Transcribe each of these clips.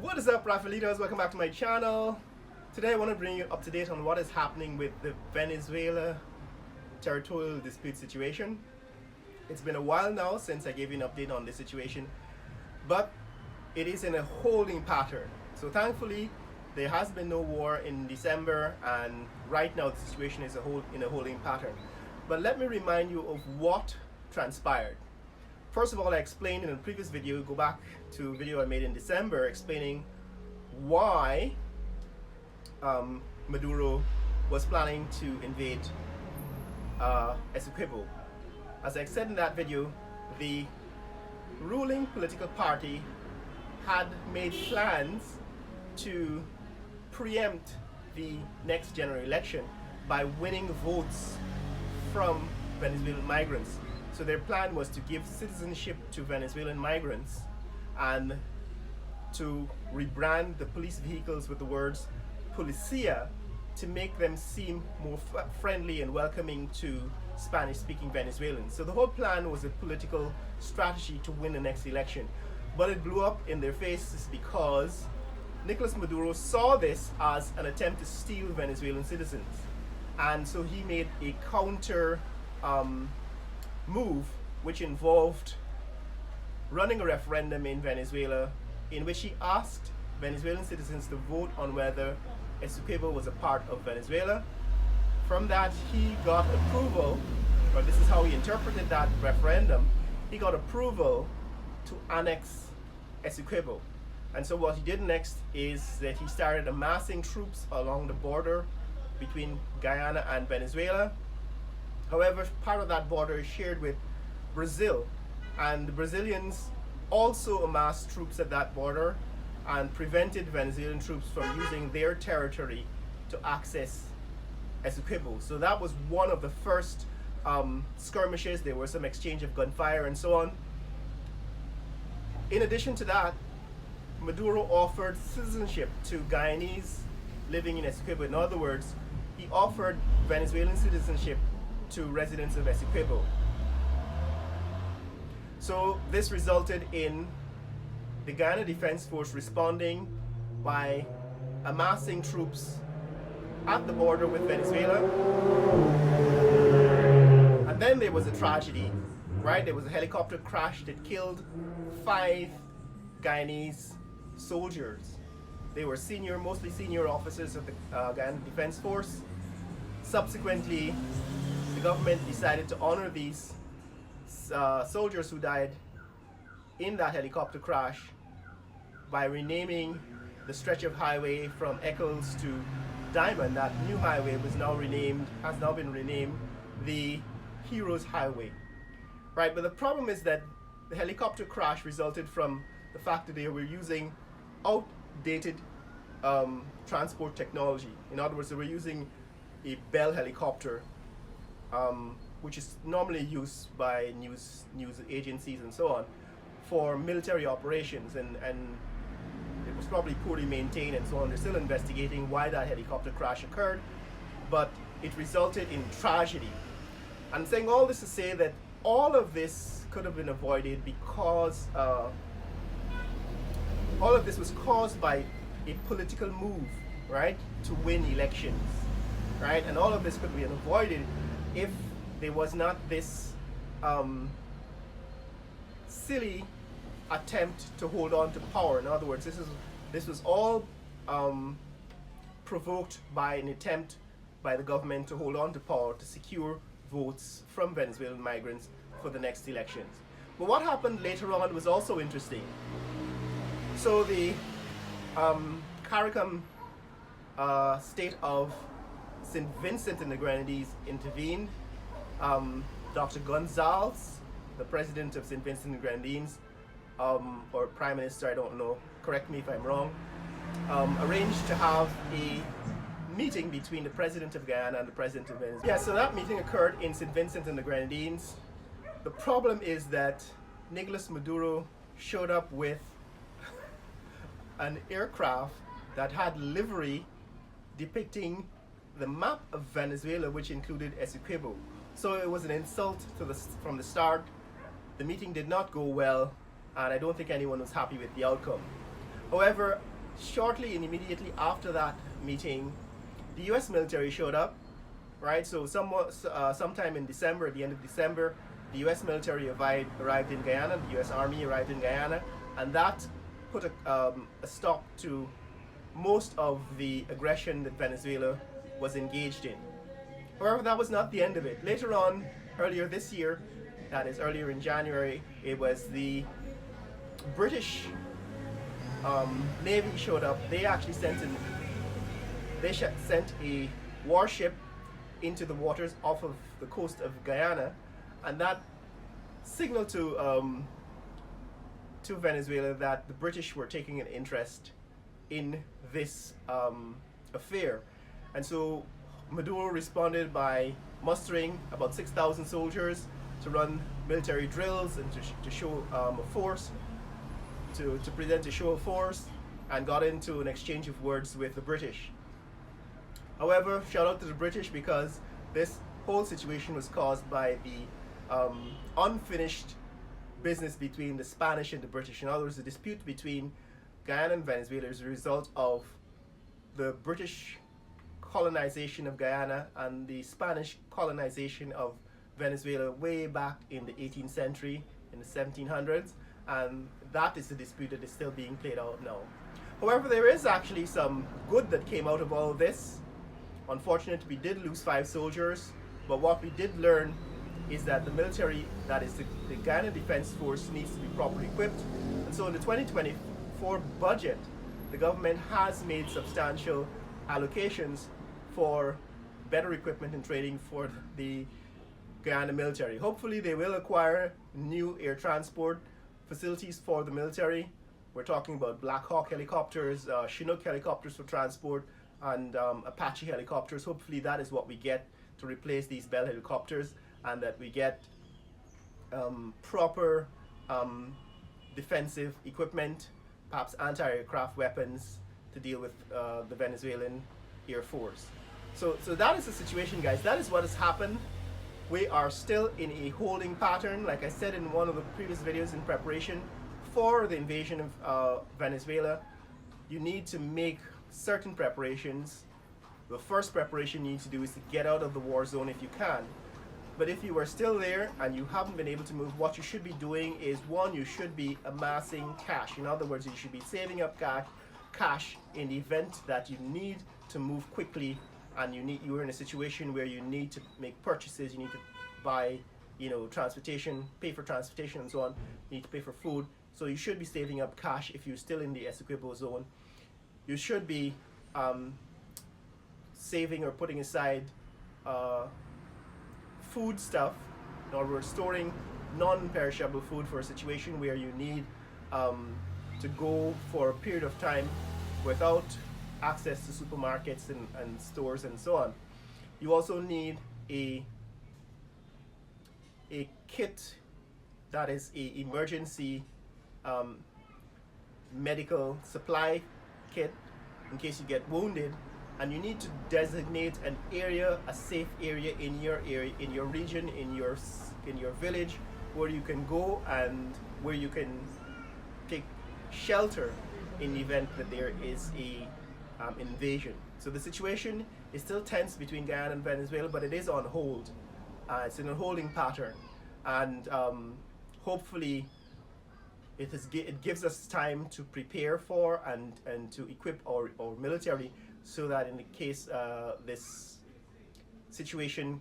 What is up, Rafaelitos? Welcome back to my channel. Today I want to bring you up to date on what is happening with the Venezuela territorial dispute situation. It's been a while now since I gave you an update on this situation, but it is in a holding pattern. So thankfully there has been no war in December, and right now the situation is in a holding pattern. But let me remind you of what transpired. First of all, I explained in a previous video, go back to a video I made in December explaining why Maduro was planning to invade Essequibo. As I said in that video, the ruling political party had made plans to preempt the next general election by winning votes from Venezuelan migrants. So their plan was to give citizenship to Venezuelan migrants and to rebrand the police vehicles with the words Policia to make them seem more friendly and welcoming to Spanish-speaking Venezuelans. So the whole plan was a political strategy to win the next election. But it blew up in their faces because Nicolas Maduro saw this as an attempt to steal Venezuelan citizens. And so he made a counter move, which involved running a referendum in Venezuela in which he asked Venezuelan citizens to vote on whether Essequibo was a part of Venezuela. From that, he got approval, or this is how he interpreted that referendum, he got approval to annex Essequibo. And so what he did next is that he started amassing troops along the border between Guyana and Venezuela. However, part of that border is shared with Brazil, and the Brazilians also amassed troops at that border and prevented Venezuelan troops from using their territory to access Essequibo. So that was one of the first skirmishes. There was some exchange of gunfire and so on. In addition to that, Maduro offered citizenship to Guyanese living in Essequibo. In other words, he offered Venezuelan citizenship to residents of Essequibo. So this resulted in the Guyana Defense Force responding by amassing troops at the border with Venezuela. And then there was a tragedy, right? There was a helicopter crash that killed 5 Guyanese soldiers. They were mostly senior officers of the Guyana Defense Force. Subsequently, the government decided to honor these soldiers who died in that helicopter crash by renaming the stretch of highway from Eccles to Diamond. That new highway has now been renamed the Heroes Highway. Right, but the problem is that the helicopter crash resulted from the fact that they were using outdated transport technology. In other words, they were using a Bell helicopter, which is normally used by news agencies and so on for military operations, and it was probably poorly maintained and so on. They're still investigating why that helicopter crash occurred, but it resulted in tragedy. I'm saying all this to say that all of this could have been avoided because all of this was caused by a political move, right, to win elections, right? And all of this could be avoided if there was not this silly attempt to hold on to power. In other words, this was all provoked by an attempt by the government to hold on to power to secure votes from Venezuelan migrants for the next elections. But what happened later on was also interesting. So the CARICOM state of St. Vincent and the Grenadines intervened. Dr. Gonzalez, the president of St. Vincent and the Grenadines, or prime minister, I don't know, correct me if I'm wrong, arranged to have a meeting between the president of Guyana and the president of Venezuela. Yeah, so that meeting occurred in St. Vincent and the Grenadines. The problem is that Nicolas Maduro showed up with an aircraft that had livery depicting the map of Venezuela, which included Essequibo. So it was an insult from the start. The meeting did not go well, and I don't think anyone was happy with the outcome. However, shortly and immediately after that meeting, the U.S. military showed up, right? So sometime in December, at the end of December, the U.S. military arrived in Guyana. The U.S. Army arrived in Guyana, and that put a stop to most of the aggression that Venezuela was engaged in. However, that was not the end of it. Later on, earlier this year, that is earlier in January, it was the British Navy showed up. They actually sent a warship into the waters off of the coast of Guyana, and that signaled to Venezuela that the British were taking an interest in this affair. And so Maduro responded by mustering about 6,000 soldiers to run military drills and to show a force, to present a show of force, and got into an exchange of words with the British. However, shout out to the British, because this whole situation was caused by the unfinished business between the Spanish and the British. In other words, the dispute between Guyana and Venezuela is a result of the British colonization of Guyana and the Spanish colonization of Venezuela way back in the 18th century, in the 1700s, and that is the dispute that is still being played out now. However, there is actually some good that came out of all of this. Unfortunately, we did lose 5 soldiers, but what we did learn is that the military, that is the Guyana Defense Force, needs to be properly equipped. And so in the 2024 budget, the government has made substantial allocations for better equipment and training for the Guyana military. Hopefully they will acquire new air transport facilities for the military. We're talking about Black Hawk helicopters, Chinook helicopters for transport, and Apache helicopters. Hopefully that is what we get to replace these Bell helicopters, and that we get proper defensive equipment, perhaps anti-aircraft weapons to deal with the Venezuelan Air Force. So that is the situation, guys. That is what has happened. We are still in a holding pattern, like I said in one of the previous videos, in preparation for the invasion of Venezuela. You need to make certain preparations. The first preparation you need to do is to get out of the war zone if you can. But if you are still there and you haven't been able to move, what you should be doing is, one, you should be amassing cash. In other words, you should be saving up cash in the event that you need to move quickly, and you're in a situation where you need to make purchases, you need to buy, transportation, pay for transportation and so on, you need to pay for food. So you should be saving up cash if you're still in the Essequibo zone. You should be saving or putting aside food stuff, in other words, storing non-perishable food for a situation where you need to go for a period of time without access to supermarkets and stores and so on. You also need a kit that is an emergency medical supply kit in case you get wounded, and you need to designate an area, a safe area in your region, in your village, where you can go and where you can take shelter in the event that there is a invasion. So the situation is still tense between Guyana and Venezuela, but it is on hold. It's in a holding pattern, and hopefully it gives us time to prepare for and to equip our military, so that in the case this situation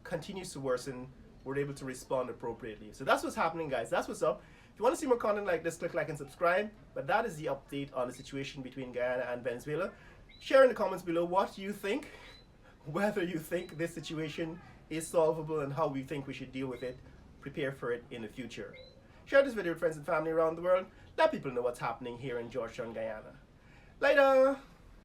continues to worsen, we're able to respond appropriately. So that's what's happening, guys. That's what's up. If you want to see more content like this, click like and subscribe. But that is the update on the situation between Guyana and Venezuela. Share in the comments below what you think, whether you think this situation is solvable and how we think we should deal with it, prepare for it in the future. Share this video with friends and family around the world. Let people know what's happening here in Georgetown, Guyana. Later!